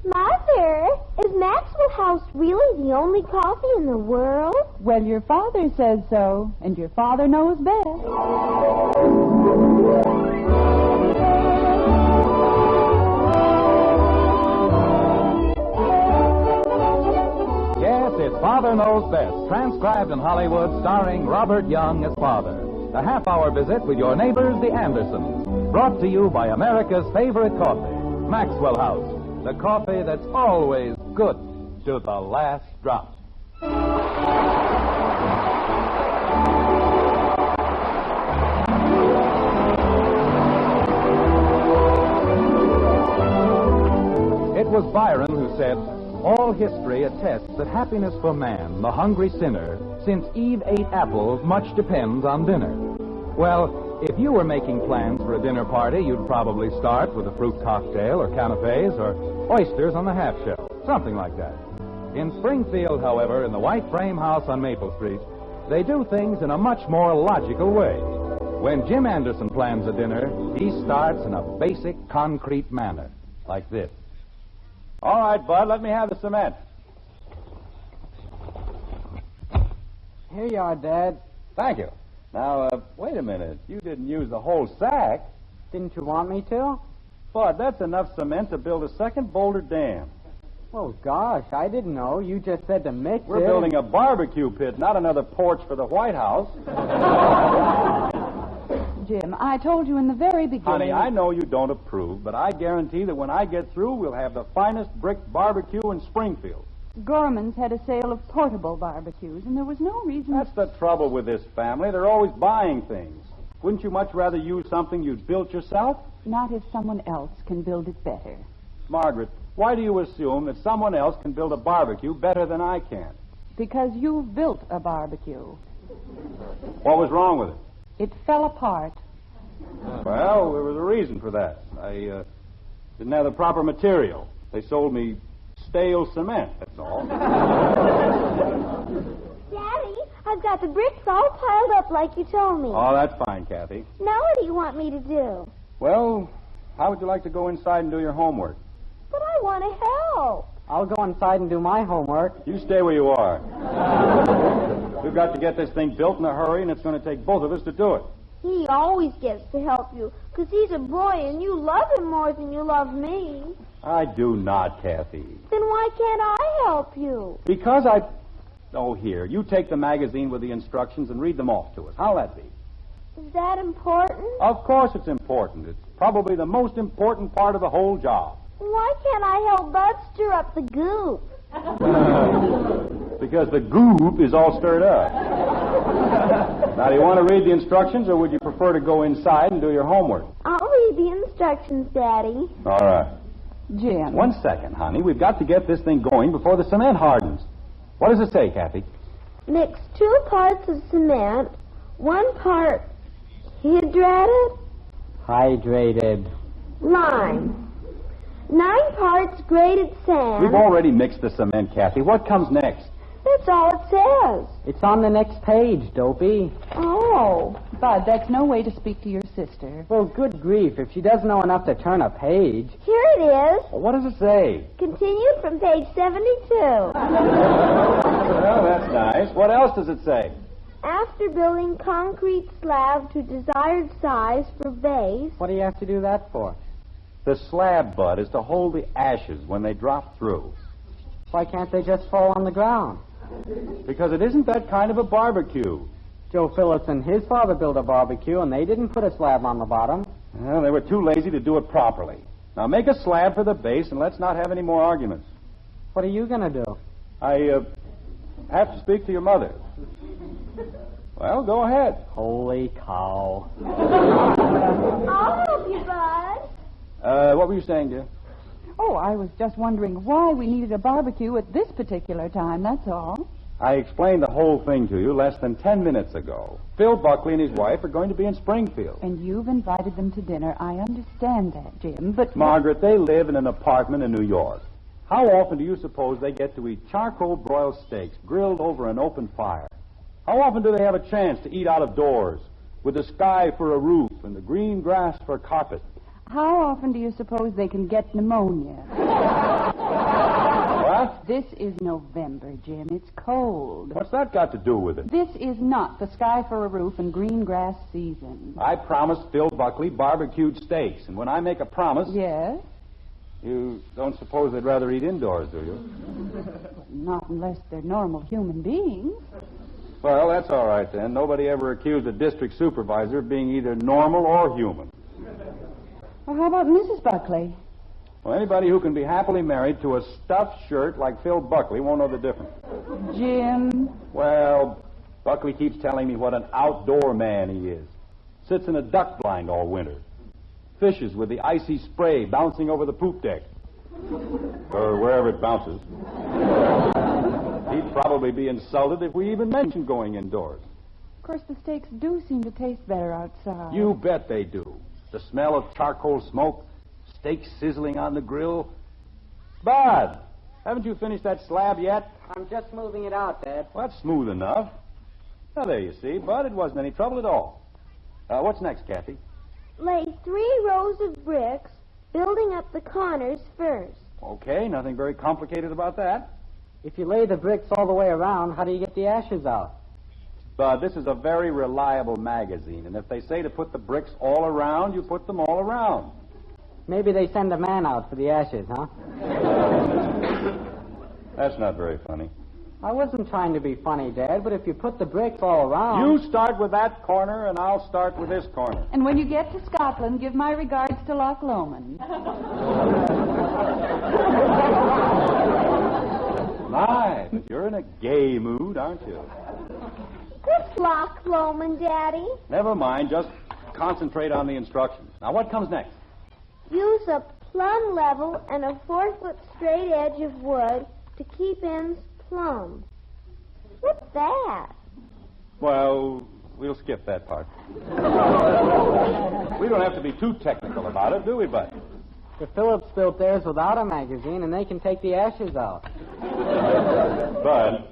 Mother, is Maxwell House really the only coffee in the world? Well, your father says so, and your father knows best. Yes, it's Father Knows Best, transcribed in Hollywood, starring Robert Young as father. A half-hour visit with your neighbors, the Andersons. Brought to you by America's favorite coffee, Maxwell House. The coffee that's always good to the last drop. It was Byron who said, "All history attests that happiness for man, the hungry sinner, since Eve ate apples, much depends on dinner." Well, if you were making plans for a dinner party, you'd probably start with a fruit cocktail or canapes or oysters on the half shell, something like that. In Springfield, however, in the white frame house on Maple Street, they do things in a much more logical way. When Jim Anderson plans a dinner, he starts in a basic, concrete manner, like this. All right, Bud, let me have the cement. Here you are, Dad. Thank you. Now, wait a minute. You didn't use the whole sack. Didn't you want me to? Bud, that's enough cement to build a second Boulder Dam. Oh, gosh, I didn't know. You just said to mix We're building a barbecue pit, not another porch for the White House. Jim, I told you in the very beginning... Honey, I know you don't approve, but I guarantee that when I get through, we'll have the finest brick barbecue in Springfield. Gorman's had a sale of portable barbecues, and there was no reason... That's the trouble with this family. They're always buying things. Wouldn't you much rather use something you'd built yourself? Not if someone else can build it better. Margaret, why do you assume that someone else can build a barbecue better than I can? Because you've built a barbecue. What was wrong with it? It fell apart. Well, there was a reason for that. I didn't have the proper material. They sold me stale cement, that's all. Daddy, I've got the bricks all piled up like you told me. Oh, that's fine, Kathy. Now what do you want me to do? Well, how would you like to go inside and do your homework? But I want to help. I'll go inside and do my homework. You stay where you are. We've got to get this thing built in a hurry, and it's going to take both of us to do it. He always gets to help you, because he's a boy and you love him more than you love me. I do not, Kathy. Then why can't I help you? Because I... Oh, here, you take the magazine with the instructions and read them off to us. How'll that be? Is that important? Of course it's important. It's probably the most important part of the whole job. Why can't I help Bud stir up the goop? Because the goop is all stirred up. Now, do you want to read the instructions, or would you prefer to go inside and do your homework? I'll read the instructions, Daddy. All right. Jim. 1 second, honey. We've got to get this thing going before the cement hardens. What does it say, Kathy? Mix 2 parts of cement, 1 part hydrated lime, 9 parts grated sand. We've already mixed the cement, Kathy. What comes next? That's all it says. It's on the next page, Dopey. Oh. Bud, that's no way to speak to your sister. Well, good grief, if she doesn't know enough to turn a page. Here it is. Well, what does it say? Continued from page 72. Well, that's nice. What else does it say? After building concrete slab to desired size for base. What do you have to do that for? The slab, Bud, is to hold the ashes when they drop through. Why can't they just fall on the ground? Because it isn't that kind of a barbecue. Joe Phillips and his father built a barbecue, and they didn't put a slab on the bottom. Well, they were too lazy to do it properly. Now, make a slab for the base, and let's not have any more arguments. What are you going to do? I have to speak to your mother. Well, go ahead. Holy cow. I'll help you, Bud. What were you saying, dear? Oh, I was just wondering why we needed a barbecue at this particular time, that's all. I explained the whole thing to you less than 10 minutes ago. Phil Buckley and his wife are going to be in Springfield. And you've invited them to dinner. I understand that, Jim, but... Margaret, they live in an apartment in New York. How often do you suppose they get to eat charcoal broiled steaks grilled over an open fire? How often do they have a chance to eat out of doors with the sky for a roof and the green grass for a carpet? How often do you suppose they can get pneumonia? What? This is November, Jim. It's cold. What's that got to do with it? This is not the sky for a roof and green grass season. I promised Phil Buckley barbecued steaks, and when I make a promise... Yes? You don't suppose they'd rather eat indoors, do you? Not unless they're normal human beings. Well, that's all right, then. Nobody ever accused a district supervisor of being either normal or human. Well, how about Mrs. Buckley? Well, anybody who can be happily married to a stuffed shirt like Phil Buckley won't know the difference. Jim? Well, Buckley keeps telling me what an outdoor man he is. Sits in a duck blind all winter. Fishes with the icy spray bouncing over the poop deck. Or wherever it bounces. He'd probably be insulted if we even mentioned going indoors. Of course, the steaks do seem to taste better outside. You bet they do. The smell of charcoal smoke, steaks sizzling on the grill. Bud, haven't you finished that slab yet? I'm just moving it out, Dad. Well, that's smooth enough. Now, there you see, Bud, it wasn't any trouble at all. What's next, Kathy? Lay 3 rows of bricks, building up the corners first. Okay, nothing very complicated about that. If you lay the bricks all the way around, how do you get the ashes out? Bud, this is a very reliable magazine, and if they say to put the bricks all around, you put them all around. Maybe they send a man out for the ashes, huh? That's not very funny. I wasn't trying to be funny, Dad, but if you put the bricks all around... You start with that corner, and I'll start with this corner. And when you get to Scotland, give my regards to Loch Lomond. My, but you're in a gay mood, aren't you? What's Loch Lomond, Daddy? Never mind, just concentrate on the instructions. Now, what comes next? Use a plumb level and a 4-foot straight edge of wood to keep ends plumb. What's that? Well, we'll skip that part. We don't have to be too technical about it, do we, Bud? The Phillips built theirs without a magazine, and they can take the ashes out. Bud,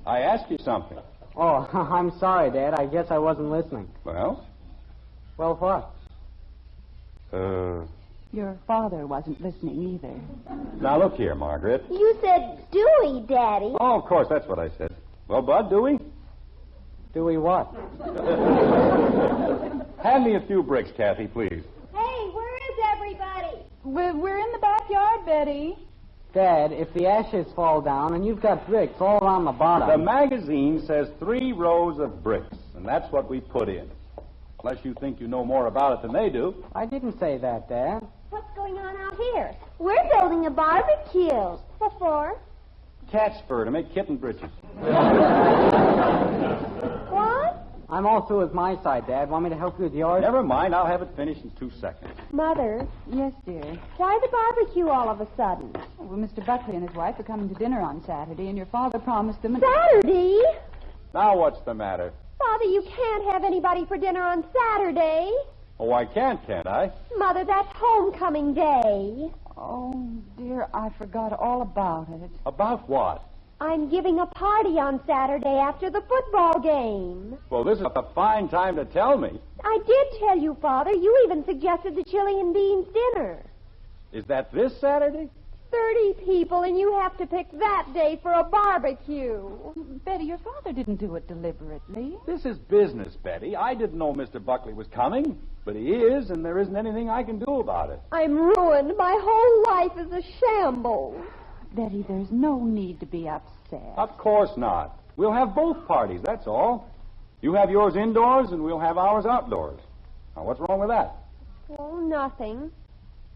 I asked you something. Oh, I'm sorry, Dad. I guess I wasn't listening. Well? Well, what? Your father wasn't listening either. Now, look here, Margaret. You said Dewey, Daddy. Oh, of course, that's what I said. Well, Bud, do we? Do we what? Hand me a few bricks, Kathy, please. Hey, where is everybody? We're in the backyard, Betty. Dad, if the ashes fall down and you've got bricks all around the bottom... The magazine says 3 rows of bricks, and that's what we put in. Unless you think you know more about it than they do. I didn't say that, Dad. What's going on out here? We're building a barbecue. What for? Cat's fur to make kitten britches. What? I'm all through with my side, Dad. Want me to help you with yours? Never mind, I'll have it finished in 2 seconds. Mother, Yes, dear. why the barbecue all of a sudden? Well, Mr. Buckley and his wife are coming to dinner on Saturday, and your father promised them... Saturday? Now what's the matter? Father, you can't have anybody for dinner on Saturday. Oh, I can't I? Mother, that's homecoming day. Oh, dear, I forgot all about it. About what? I'm giving a party on Saturday after the football game. Well, this is a fine time to tell me. I did tell you, Father. You even suggested the chili and beans dinner. Is that this Saturday? 30 people, and you have to pick that day for a barbecue. Betty, your father didn't do it deliberately. This is business, Betty. I didn't know Mr. Buckley was coming, but he is, and there isn't anything I can do about it. I'm ruined. My whole life is a shambles. Betty, there's no need to be upset. Of course not. We'll have both parties, that's all. You have yours indoors, and we'll have ours outdoors. Now, what's wrong with that? Oh, nothing.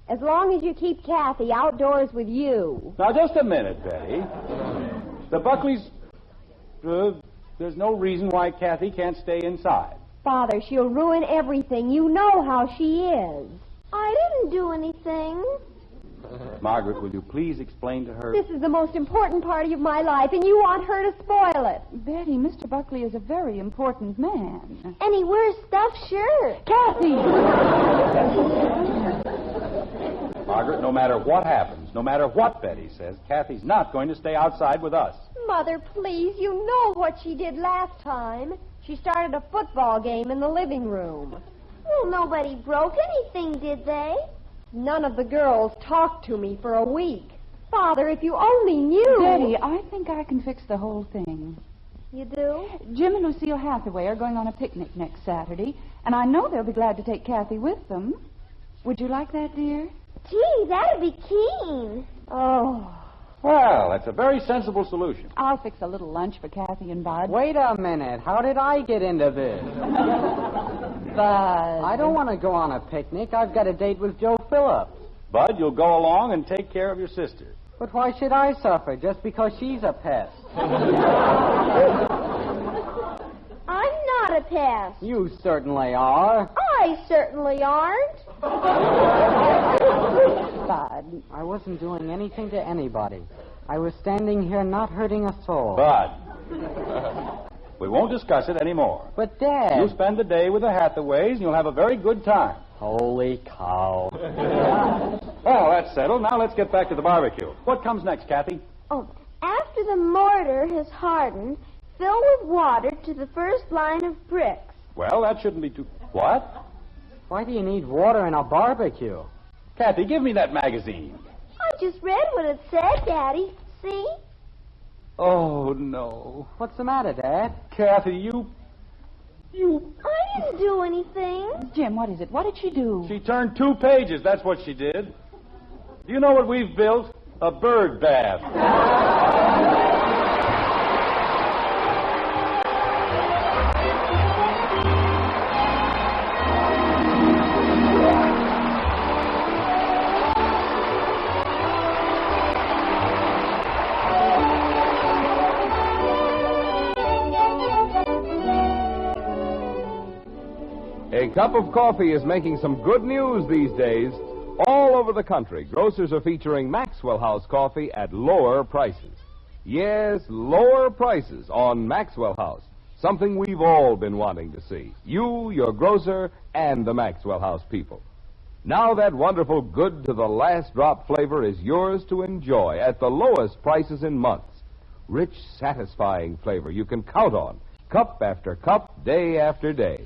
As long as you keep Kathy outdoors with you. Now, just a minute, Betty. The Buckleys... there's no reason why Kathy can't stay inside. Father, she'll ruin everything. You know how she is. I didn't do anything. Margaret, will you please explain to her... This is the most important party of my life, and you want her to spoil it. Betty, Mr. Buckley is a very important man. And he wears stuffed shirts. Kathy! Margaret, no matter what happens, no matter what Betty says, Kathy's not going to stay outside with us. Mother, please, you know what she did last time. She started a football game in the living room. Well, nobody broke anything, did they? None of the girls talked to me for a week. Father, if you only knew. Betty, I think I can fix the whole thing. You do? Jim and Lucille Hathaway are going on a picnic next Saturday, and I know they'll be glad to take Kathy with them. Would you like that, dear? Gee, that'd be keen. Oh. Well, that's a very sensible solution. I'll fix a little lunch for Kathy and Bud. Wait a minute. How did I get into this? Bud. I don't want to go on a picnic. I've got a date with Joe Phillips. Bud, you'll go along and take care of your sister. But why should I suffer just because she's a pest? I'm not a pest. You certainly are. I certainly aren't. Bud. I wasn't doing anything to anybody. I was standing here not hurting a soul. Bud, we won't discuss it anymore. But, Dad... You'll spend the day with the Hathaways, and you'll have a very good time. Holy cow. Well, that's settled. Now let's get back to the barbecue. What comes next, Kathy? Oh, after the mortar has hardened, fill with water to the first line of bricks. Well, that shouldn't be too... What? Why do you need water in a barbecue? Kathy, give me that magazine. I just read what it said, Daddy. See? Oh, no. What's the matter, Dad? Kathy, you... I didn't do anything. Jim, what is it? What did she do? She turned 2 pages. That's what she did. Do you know what we've built? A bird bath. A cup of coffee is making some good news these days. All over the country, grocers are featuring Maxwell House coffee at lower prices. Yes, lower prices on Maxwell House. Something we've all been wanting to see. You, your grocer, and the Maxwell House people. Now that wonderful good to the last drop flavor is yours to enjoy at the lowest prices in months. Rich, satisfying flavor you can count on, cup after cup, day after day.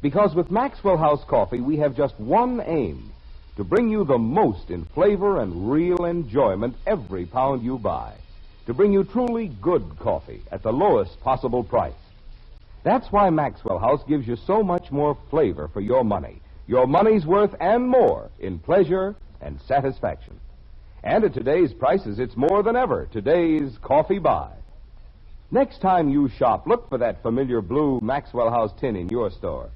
Because with Maxwell House coffee, we have just one aim, to bring you the most in flavor and real enjoyment every pound you buy. To bring you truly good coffee at the lowest possible price. That's why Maxwell House gives you so much more flavor for your money. Your money's worth and more in pleasure and satisfaction. And at today's prices, it's more than ever today's coffee buy. Next time you shop, look for that familiar blue Maxwell House tin in your store.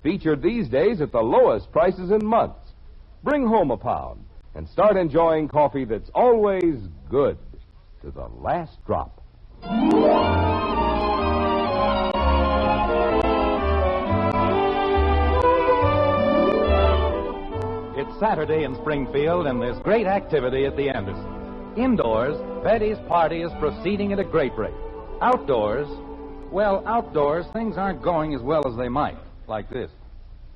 Featured these days at the lowest prices in months. Bring home a pound and start enjoying coffee that's always good to the last drop. It's Saturday in Springfield, and there's great activity at the Anderson. Indoors, Betty's party is proceeding at a great rate. Outdoors, things aren't going as well as they might. Like this.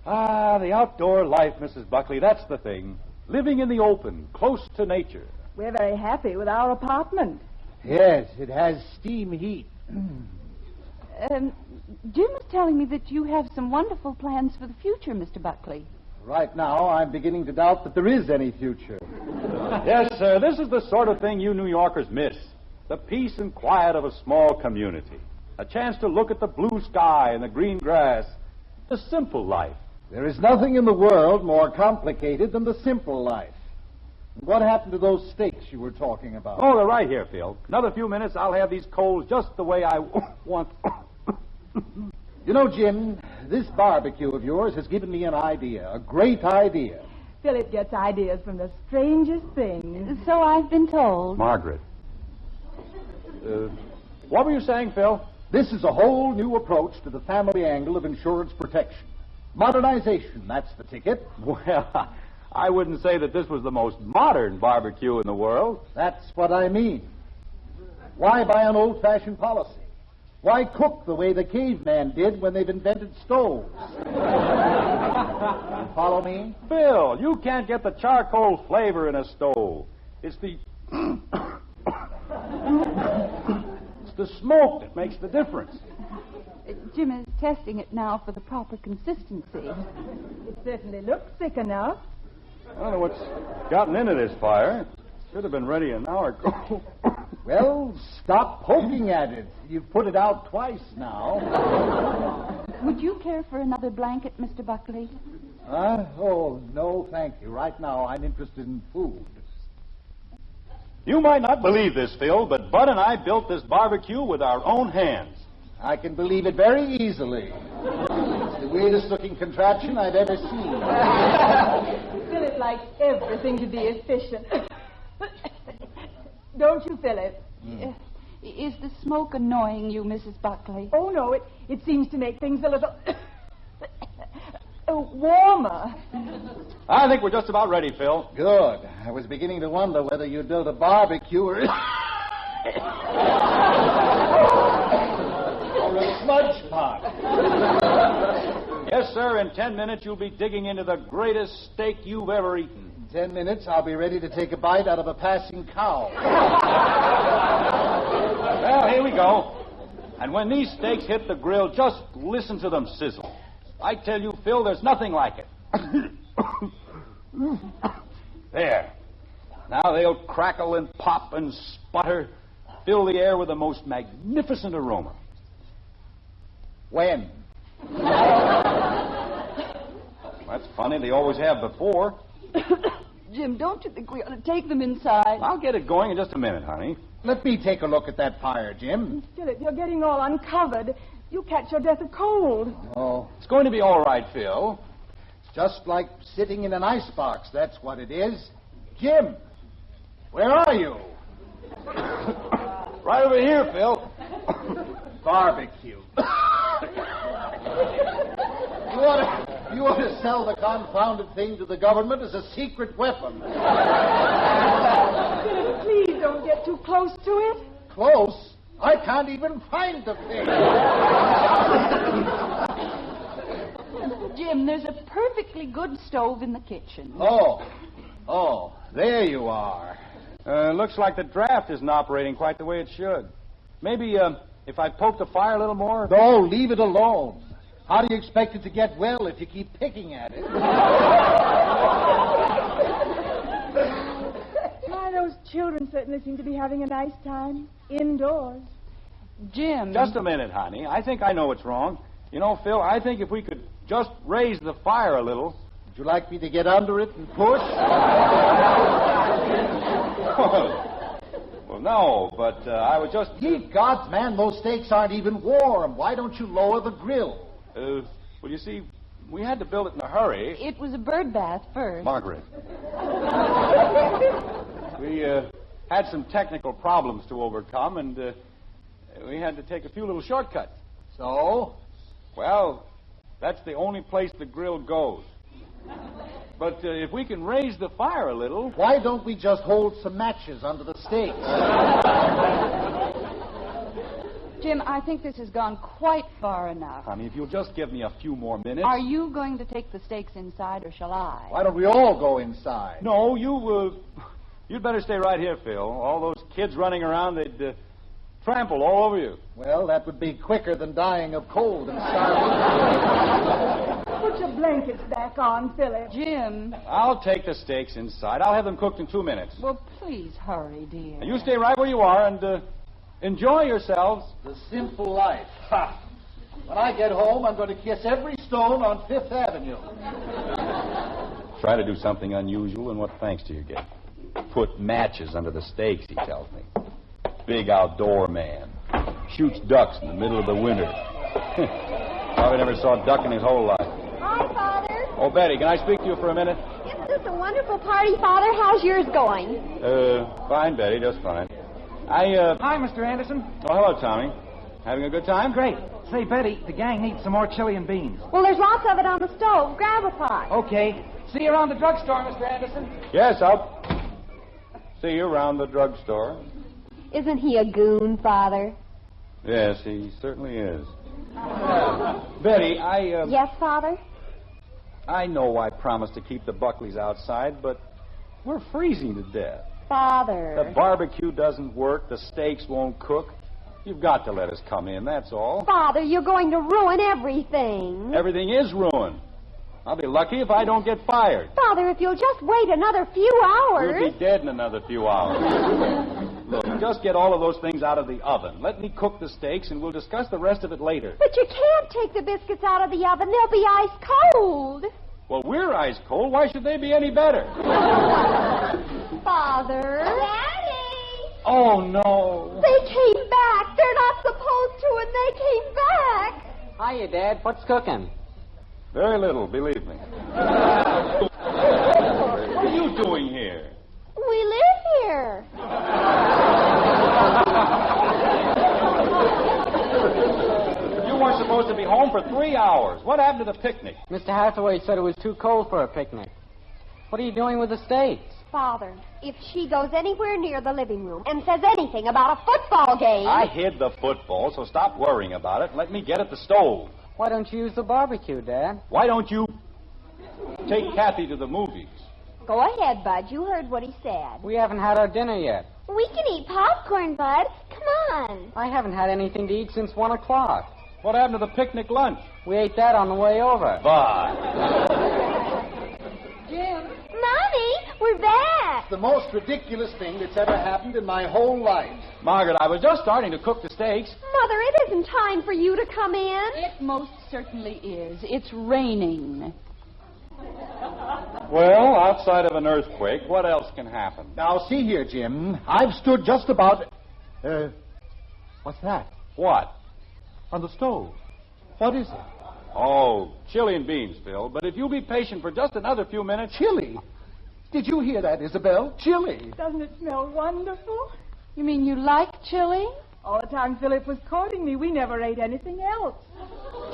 Ah, the outdoor life, Mrs. Buckley, that's the thing. Living in the open, close to nature. We're very happy with our apartment. Yes, it has steam heat. Jim was telling me that you have some wonderful plans for the future, Mr. Buckley. Right now, I'm beginning to doubt that there is any future. Yes, sir, this is the sort of thing you New Yorkers miss. The peace and quiet of a small community. A chance to look at the blue sky and the green grass. The simple life. There is nothing in the world more complicated than the simple life. What happened to those steaks you were talking about? Oh, they're right here, Phil. Another few minutes, I'll have these coals just the way I want. You know, Jim, this barbecue of yours has given me an idea, a great idea. Philip gets ideas from the strangest things. So I've been told. Margaret. What were you saying, Phil? This is a whole new approach to the family angle of insurance protection. Modernization, that's the ticket. Well, I wouldn't say that this was the most modern barbecue in the world. That's what I mean. Why buy an old-fashioned policy? Why cook the way the caveman did when they've invented stoves? You follow me? Phil, you can't get the charcoal flavor in a stove. It's the... it's the smoke that makes the difference. Jim is testing it now for the proper consistency. It certainly looks thick enough. I don't know what's gotten into this fire. Should have been ready an hour ago. Well, stop poking at it. You've put it out twice now. Would you care for another blanket, Mr. Buckley? Oh, no, thank you. Right now, I'm interested in food. You might not believe this, Phil, but Bud and I built this barbecue with our own hands. I can believe it very easily. It's the weirdest-looking contraption I've ever seen. Philip likes everything to be efficient. Don't you, Philip? Is the smoke annoying you, Mrs. Buckley? Oh, no, it seems to make things a little warmer. I think we're just about ready, Phil. Good. I was beginning to wonder whether you'd build a barbecue or a smudge pot. Yes, sir. In 10 minutes, you'll be digging into the greatest steak you've ever eaten. In 10 minutes, I'll be ready to take a bite out of a passing cow. Well, here we go. And when these steaks hit the grill, just listen to them sizzle. I tell you, Phil, there's nothing like it. There. Now they'll crackle and pop and sputter, fill the air with the most magnificent aroma. When? That's funny. They always have before. Jim, don't you think we ought to take them inside? I'll get it going in just a minute, honey. Let me take a look at that fire, Jim. Philip, you're getting all uncovered. You'll catch your death of cold. Oh, It's going to be all right, Phil. it's just like sitting in an icebox. That's what it is. Jim, where are you? Right over here, Phil. Barbecue. You ought to sell the confounded thing to the government as a secret weapon. Philip, please don't get too close to it. Close? I can't even find the thing. Jim, there's a perfectly good stove in the kitchen. Oh, there you are. Looks like the draft isn't operating quite the way it should. Maybe if I poke the fire a little more? No, leave it alone. How do you expect it to get well if you keep picking at it? Why, those children certainly seem to be having a nice time indoors. Jim. Just a minute, honey. I think I know what's wrong. You know, Phil, I think if we could just raise the fire a little. Would you like me to get under it and push? Well, no, but I was just... Ye gods, man, those steaks aren't even warm. Why don't you lower the grill? Well, you see, we had to build it in a hurry. It was a bird bath first. Margaret. We had some technical problems to overcome, and we had to take a few little shortcuts. So? Well, that's the only place the grill goes. But if we can raise the fire a little... Why don't we just hold some matches under the steaks? Jim, I think this has gone quite far enough. Honey, if you'll just give me a few more minutes... Are you going to take the steaks inside, or shall I? Why don't we all go inside? No, you'd better stay right here, Phil. All those kids running around, they'd trample all over you. Well, that would be quicker than dying of cold and starving. Put your blankets back on, Philip. Jim. I'll take the steaks inside. I'll have them cooked in 2 minutes. Well, please hurry, dear. And you stay right where you are and enjoy yourselves. The simple life. Ha! When I get home, I'm going to kiss every stone on 5th Avenue. Try to do something unusual, and what thanks do you get? Put matches under the steaks, he tells me. Big outdoor man. Shoots ducks in the middle of the winter. Probably never saw a duck in his whole life. Hi, Father. Oh, Betty, can I speak to you for a minute? Isn't this a wonderful party, Father? How's yours going? Fine, Betty, just fine. Hi, Mr. Anderson. Oh, hello, Tommy. Having a good time? Great. Say, Betty, the gang needs some more chili and beans. Well, there's lots of it on the stove. Grab a pot. Okay. See you around the drugstore, Mr. Anderson. Yes, I'll see you around the drugstore. Isn't he a goon, Father? Yes, he certainly is. Betty, Yes, Father? I know I promised to keep the Buckleys outside, but we're freezing to death. Father. The barbecue doesn't work. The steaks won't cook. You've got to let us come in, that's all. Father, you're going to ruin everything. Everything is ruined. I'll be lucky if I don't get fired. Father, if you'll just wait another few hours. You'll be dead in another few hours. Look, just get all of those things out of the oven. Let me cook the steaks, and we'll discuss the rest of it later. But you can't take the biscuits out of the oven. They'll be ice cold. Well, we're ice cold. Why should they be any better? Father. Daddy. Oh, no. They came back. They're not supposed to, and they came back. Hiya, Dad. What's cooking? Very little, believe me. What are you doing here? We live here. You weren't supposed to be home for 3 hours. What happened to the picnic? Mr. Hathaway said it was too cold for a picnic. What are you doing with the steaks? Father, if she goes anywhere near the living room and says anything about a football game... I hid the football, so stop worrying about it and let me get at the stove. Why don't you use the barbecue, Dad? Why don't you take Kathy to the movies? Go ahead, Bud. You heard what he said. We haven't had our dinner yet. We can eat popcorn, Bud. Come on. I haven't had anything to eat since 1 o'clock. What happened to the picnic lunch? We ate that on the way over. Bye. Jim. Mommy, we're back. The most ridiculous thing that's ever happened in my whole life. Margaret, I was just starting to cook the steaks. Mother, it isn't time for you to come in. It most certainly is. It's raining. Well, outside of an earthquake, what else can happen? Now, see here, Jim. I've stood just about... what's that? What? On the stove. What is it? Oh, chili and beans, Phil. But if you'll be patient for just another few minutes... Chili? Did you hear that, Isabel? Chili. Doesn't it smell wonderful? You mean you like chili? All the time Philip was courting me, we never ate anything else.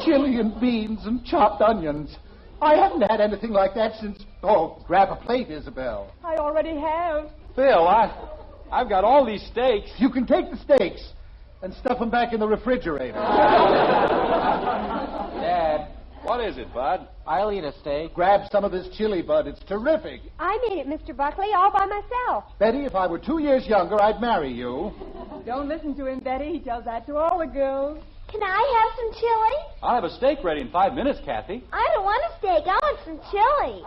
Chili and beans and chopped onions. I haven't had anything like that since... Oh, grab a plate, Isabel. I already have. Phil, I've got all these steaks. You can take the steaks and stuff them back in the refrigerator. Dad, What is it, Bud? I'll eat a steak. Grab some of this chili, Bud. It's terrific. I made it, Mr. Buckley, all by myself. Betty, if I were 2 years younger, I'd marry you. Don't listen to him, Betty. He tells that to all the girls. Can I have some chili? I'll have a steak ready in 5 minutes, Kathy. I don't want a steak. I want some chili.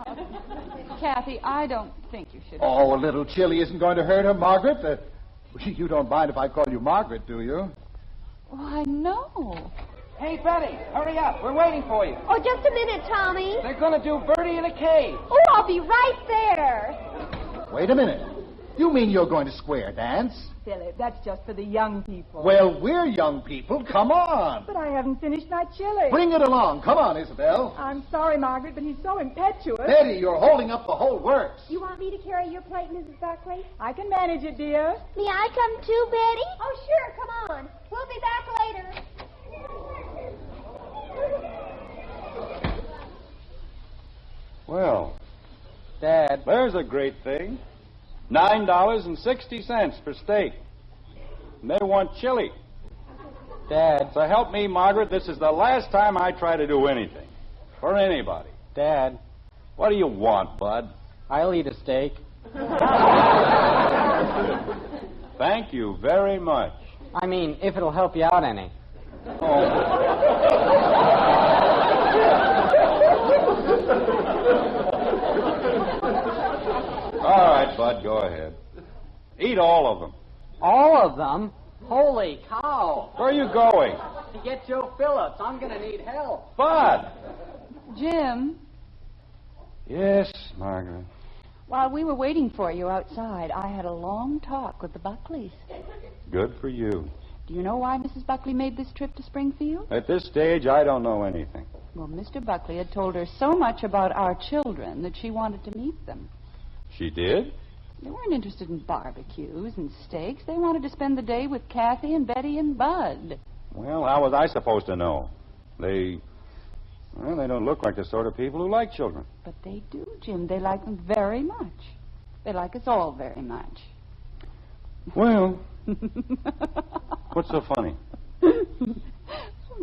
Kathy, I don't think you should. Oh, a little chili isn't going to hurt her, Margaret. You don't mind if I call you Margaret, do you? Why, no. Hey, Betty, hurry up. We're waiting for you. Oh, just a minute, Tommy. They're going to do Birdie in a cave. Oh, I'll be right there. Wait a minute. You mean you're going to square dance? Philip, that's just for the young people. Well, we're young people. Come on. But I haven't finished my chili. Bring it along. Come on, Isabel. I'm sorry, Margaret, but he's so impetuous. Betty, you're holding up the whole works. You want me to carry your plate, Mrs. Buckley? I can manage it, dear. May I come too, Betty? Oh, sure. Come on. We'll be back later. Well, Dad, there's a great thing. $9.60 per steak. And they want chili. Dad, So help me, Margaret, this is the last time I try to do anything. For anybody. Dad, What do you want, Bud? I'll eat a steak. Thank you very much. I mean, if it'll help you out any. All right, Bud, go ahead. Eat all of them. All of them? Holy cow. Where are you going? To get Joe Phillips, I'm going to need help. Bud! Jim, Yes, Margaret. while we were waiting for you outside, I had a long talk with the Buckleys. Good for you. Do you know why Mrs. Buckley made this trip to Springfield? At this stage, I don't know anything. Well, Mr. Buckley had told her so much about our children that she wanted to meet them. She did? They weren't interested in barbecues and steaks. They wanted to spend the day with Kathy and Betty and Bud. Well, how was I supposed to know? They don't look like the sort of people who like children. But they do, Jim. They like them very much. They like us all very much. Well, what's so funny?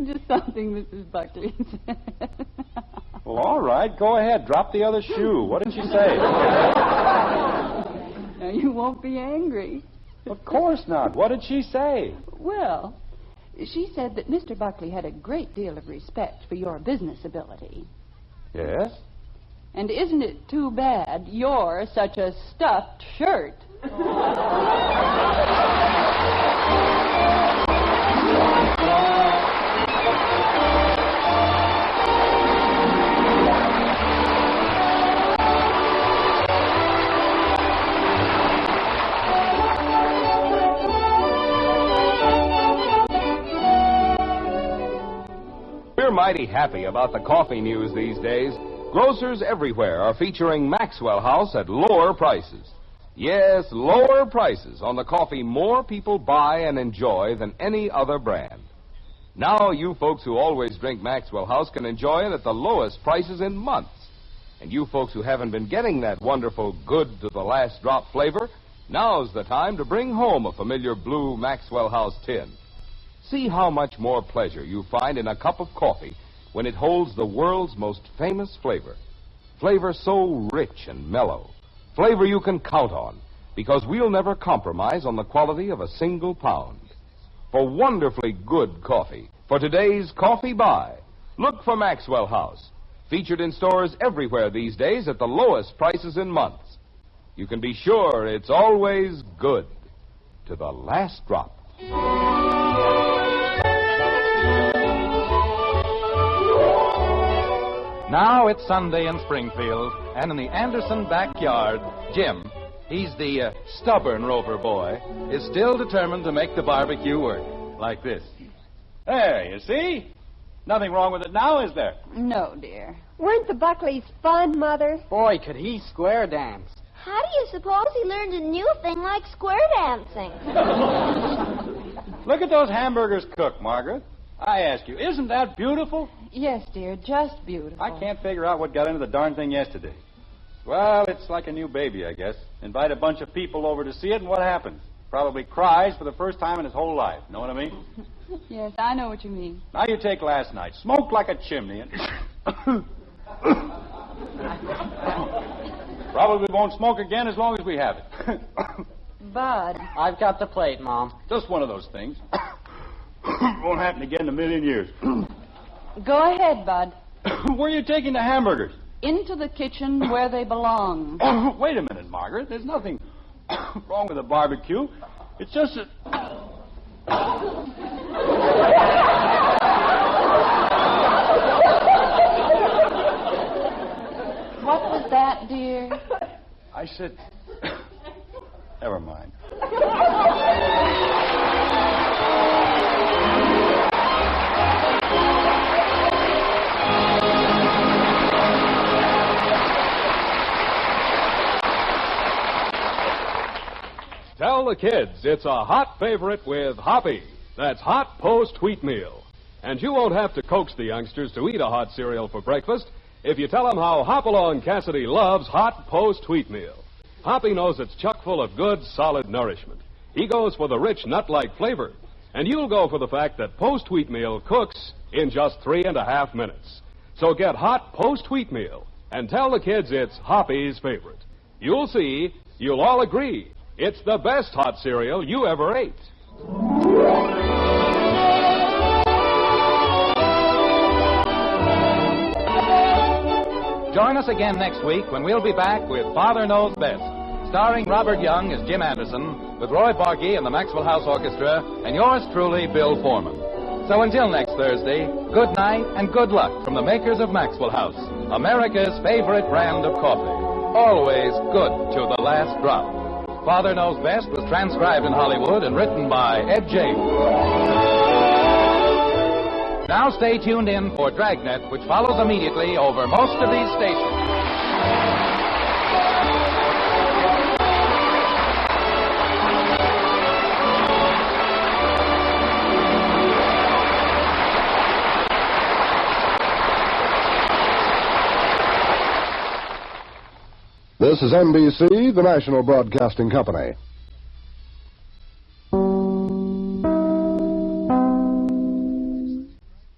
Just something Mrs. Buckley said. Well, all right, go ahead. Drop the other shoe. What did she say? Now, you won't be angry. Of course not. What did she say? Well, she said that Mr. Buckley had a great deal of respect for your business ability. Yes? And isn't it too bad you're such a stuffed shirt? We're mighty happy about the coffee news these days. Grocers everywhere are featuring Maxwell House at lower prices. Yes, lower prices on the coffee more people buy and enjoy than any other brand. Now you folks who always drink Maxwell House can enjoy it at the lowest prices in months. And you folks who haven't been getting that wonderful good to the last drop flavor, now's the time to bring home a familiar blue Maxwell House tin. See how much more pleasure you find in a cup of coffee when it holds the world's most famous flavor. Flavor so rich and mellow. Flavor you can count on, because we'll never compromise on the quality of a single pound. For wonderfully good coffee, for today's coffee buy, look for Maxwell House, featured in stores everywhere these days at the lowest prices in months. You can be sure it's always good to the last drop. Now it's Sunday in Springfield, and in the Anderson backyard, Jim, he's the stubborn Rover boy, is still determined to make the barbecue work. Like this. There, you see? Nothing wrong with it now, is there? No, dear. Weren't the Buckleys fun, Mother? Boy, could he square dance. How do you suppose he learned a new thing like square dancing? Look at those hamburgers cooked, Margaret. I ask you, isn't that beautiful? Yes, dear, just beautiful. I can't figure out what got into the darn thing yesterday. Well, it's like a new baby, I guess. Invite a bunch of people over to see it, and what happens? Probably cries for the first time in his whole life. Know what I mean? Yes, I know what you mean. Now you take last night. Smoked like a chimney. And probably won't smoke again as long as we have it. Bud. I've got the plate, Mom. Just one of those things. Won't happen again in a million years. Go ahead, Bud. Where are you taking the hamburgers? Into the kitchen where they belong. Wait a minute, Margaret. There's nothing wrong with the barbecue. It's just that... What was that, dear? I said... Never mind. Tell the kids it's a hot favorite with Hoppy. That's hot post wheat meal. And you won't have to coax the youngsters to eat a hot cereal for breakfast if you tell them how Hopalong Cassidy loves hot post wheat meal. Hoppy knows it's chock full of good, solid nourishment. He goes for the rich, nut-like flavor. And you'll go for the fact that post wheat meal cooks in just 3.5 minutes. So get hot post wheat meal and tell the kids it's Hoppy's favorite. You'll see, you'll all agree, it's the best hot cereal you ever ate. Join us again next week when we'll be back with Father Knows Best, starring Robert Young as Jim Anderson, with Roy Barkey and the Maxwell House Orchestra, and yours truly, Bill Foreman. So until next Thursday, good night and good luck from the makers of Maxwell House, America's favorite brand of coffee. Always good to the last drop. Father Knows Best was transcribed in Hollywood and written by Ed James. Now stay tuned in for Dragnet, which follows immediately over most of these stations. This is NBC, the national broadcasting company.